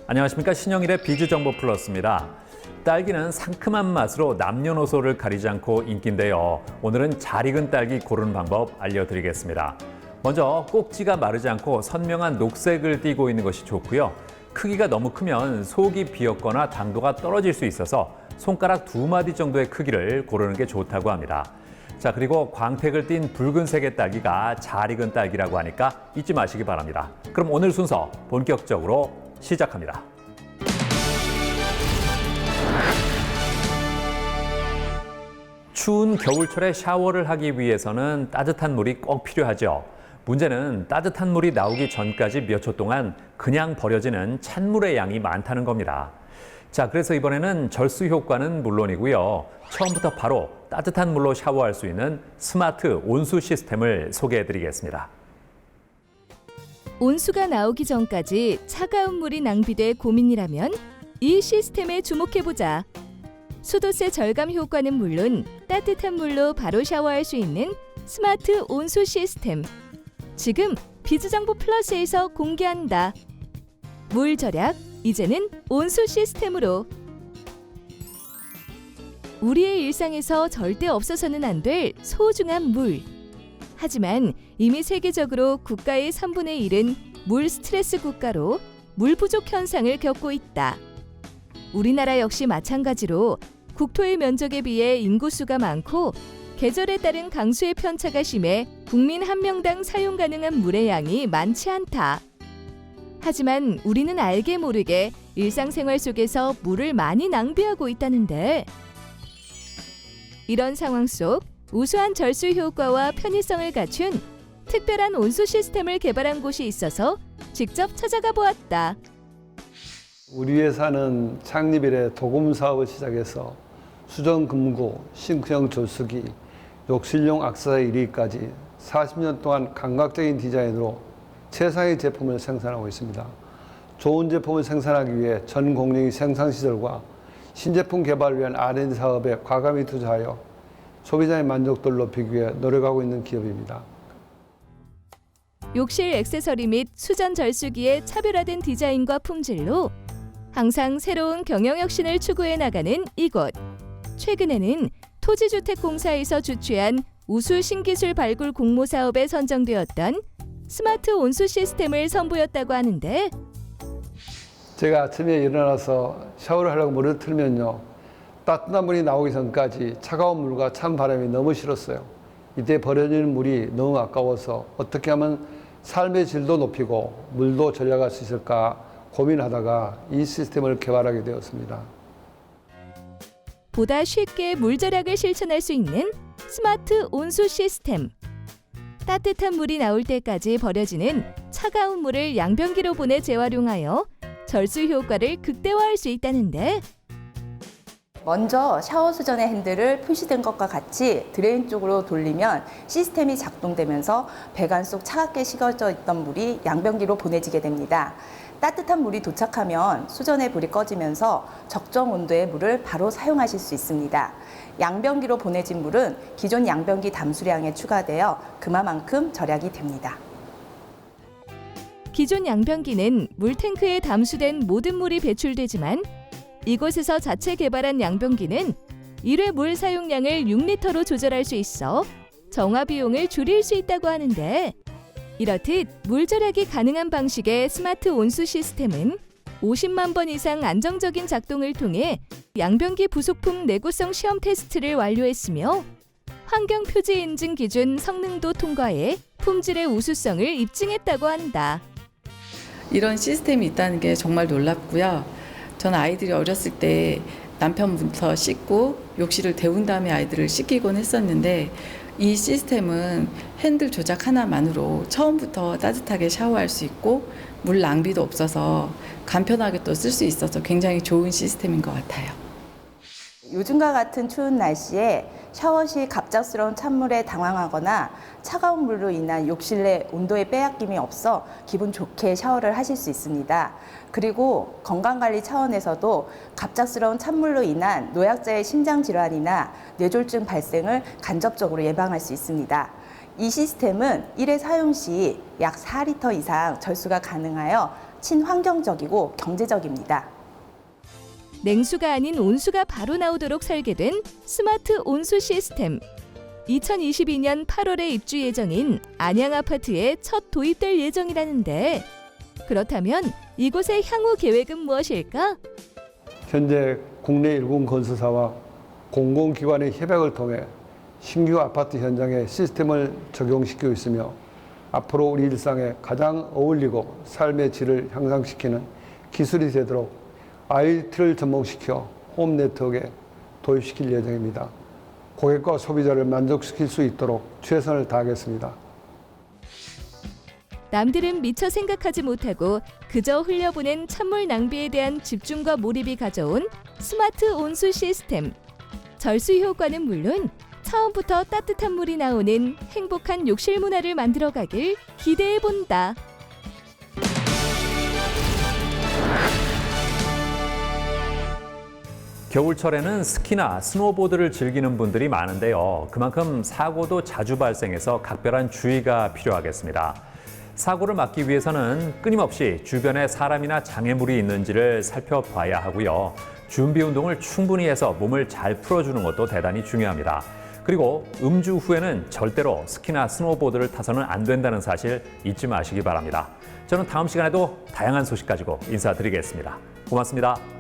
안녕하십니까. 신영일의 비주정보 플러스입니다. 딸기는 상큼한 맛으로 남녀노소를 가리지 않고 인기인데요. 오늘은 잘 익은 딸기 고르는 방법 알려드리겠습니다. 먼저 꼭지가 마르지 않고 선명한 녹색을 띠고 있는 것이 좋고요. 크기가 너무 크면 속이 비었거나 당도가 떨어질 수 있어서 손가락 2마디 정도의 크기를 고르는 게 좋다고 합니다. 자, 그리고 광택을 띤 붉은색의 딸기가 잘 익은 딸기라고 하니까 잊지 마시기 바랍니다. 그럼 오늘 순서 본격적으로 시작합니다. 추운 겨울철에 샤워를 하기 위해서는 따뜻한 물이 꼭 필요하죠. 문제는 따뜻한 물이 나오기 전까지 몇 초 동안 그냥 버려지는 찬물의 양이 많다는 겁니다. 자, 그래서 이번에는 절수 효과는 물론이고요. 처음부터 바로 따뜻한 물로 샤워할 수 있는 스마트 온수 시스템을 소개해드리겠습니다. 온수가 나오기 전까지 차가운 물이 낭비돼 고민이라면 이 시스템에 주목해보자. 수도세 절감 효과는 물론 따뜻한 물로 바로 샤워할 수 있는 스마트 온수 시스템. 지금 비즈정보 플러스에서 공개한다. 물 절약, 이제는 온수 시스템으로. 우리의 일상에서 절대 없어서는 안 될 소중한 물. 하지만 이미 세계적으로 국가의 3분의 1은 물 스트레스 국가로 물 부족 현상을 겪고 있다. 우리나라 역시 마찬가지로 국토의 면적에 비해 인구수가 많고 계절에 따른 강수의 편차가 심해 국민 한 명당 사용 가능한 물의 양이 많지 않다. 하지만 우리는 알게 모르게 일상생활 속에서 물을 많이 낭비하고 있다는데, 이런 상황 속 우수한 절수 효과와 편의성을 갖춘 특별한 온수 시스템을 개발한 곳이 있어서 직접 찾아가 보았다. 우리 회사는 창립 이래 도금 사업을 시작해서 수전 금고, 싱크형 조수기, 욕실용 악세사리 1위까지 40년 동안 감각적인 디자인으로 최상의 제품을 생산하고 있습니다. 좋은 제품을 생산하기 위해 전 공랭이 생산시설과 신제품 개발을 위한 R&D 사업에 과감히 투자하여 소비자의 만족도를 높이기 위해 노력하고 있는 기업입니다. 욕실 액세서리 및 수전 절수기의 차별화된 디자인과 품질로 항상 새로운 경영 혁신을 추구해 나가는 이곳. 최근에는 토지주택공사에서 주최한 우수 신기술 발굴 공모 사업에 선정되었던 스마트 온수 시스템을 선보였다고 하는데, 제가 아침에 일어나서 샤워를 하려고 물을 틀면요, 따뜻한 물이 나오기 전까지 차가운 물과 찬 바람이 너무 싫었어요. 이때 버려지는 물이 너무 아까워서 어떻게 하면 삶의 질도 높이고 물도 절약할 수 있을까 고민하다가 이 시스템을 개발하게 되었습니다. 보다 쉽게 물 절약을 실천할 수 있는 스마트 온수 시스템. 따뜻한 물이 나올 때까지 버려지는 차가운 물을 양변기로 보내 재활용하여 절수 효과를 극대화할 수 있다는데, 먼저 샤워 수전의 핸들을 표시된 것과 같이 드레인 쪽으로 돌리면 시스템이 작동되면서 배관 속 차갑게 식어져 있던 물이 양변기로 보내지게 됩니다. 따뜻한 물이 도착하면 수전의 불이 꺼지면서 적정 온도의 물을 바로 사용하실 수 있습니다. 양변기로 보내진 물은 기존 양변기 담수량에 추가되어 그만큼 절약이 됩니다. 기존 양변기는 물탱크에 담수된 모든 물이 배출되지만 이곳에서 자체 개발한 양변기는 1회 물 사용량을 6리터로 조절할 수 있어 정화 비용을 줄일 수 있다고 하는데, 이렇듯 물 절약이 가능한 방식의 스마트 온수 시스템은 50만 번 이상 안정적인 작동을 통해 양변기 부속품 내구성 시험 테스트를 완료했으며 환경 표지 인증 기준 성능도 통과해 품질의 우수성을 입증했다고 한다. 이런 시스템이 있다는 게 정말 놀랍고요. 저는 아이들이 어렸을 때 남편부터 씻고 욕실을 데운 다음에 아이들을 씻기곤 했었는데, 이 시스템은 핸들 조작 하나만으로 처음부터 따뜻하게 샤워할 수 있고 물 낭비도 없어서 간편하게 또 쓸 수 있어서 굉장히 좋은 시스템인 것 같아요. 요즘과 같은 추운 날씨에 샤워 시 갑작스러운 찬물에 당황하거나 차가운 물로 인한 욕실 내 온도의 빼앗김이 없어 기분 좋게 샤워를 하실 수 있습니다. 그리고 건강관리 차원에서도 갑작스러운 찬물로 인한 노약자의 심장질환이나 뇌졸중 발생을 간접적으로 예방할 수 있습니다. 이 시스템은 1회 사용 시 약 4리터 이상 절수가 가능하여 친환경적이고 경제적입니다. 냉수가 아닌 온수가 바로 나오도록 설계된 스마트 온수 시스템. 2022년 8월에 입주 예정인 안양 아파트에 첫 도입될 예정이라는데 그렇다면 이곳의 향후 계획은 무엇일까? 현재 국내 일군 건설사와 공공기관의 협약을 통해 신규 아파트 현장에 시스템을 적용시키고 있으며 앞으로 우리 일상에 가장 어울리고 삶의 질을 향상시키는 기술이 되도록 IoT를 접목시켜 홈 네트워크에 도입시킬 예정입니다. 고객과 소비자를 만족시킬 수 있도록 최선을 다하겠습니다. 남들은 미처 생각하지 못하고 그저 흘려보낸 찬물 낭비에 대한 집중과 몰입이 가져온 스마트 온수 시스템. 절수 효과는 물론 처음부터 따뜻한 물이 나오는 행복한 욕실 문화를 만들어가길 기대해본다. 겨울철에는 스키나 스노보드를 즐기는 분들이 많은데요. 그만큼 사고도 자주 발생해서 각별한 주의가 필요하겠습니다. 사고를 막기 위해서는 끊임없이 주변에 사람이나 장애물이 있는지를 살펴봐야 하고요. 준비 운동을 충분히 해서 몸을 잘 풀어주는 것도 대단히 중요합니다. 그리고 음주 후에는 절대로 스키나 스노보드를 타서는 안 된다는 사실 잊지 마시기 바랍니다. 저는 다음 시간에도 다양한 소식 가지고 인사드리겠습니다. 고맙습니다.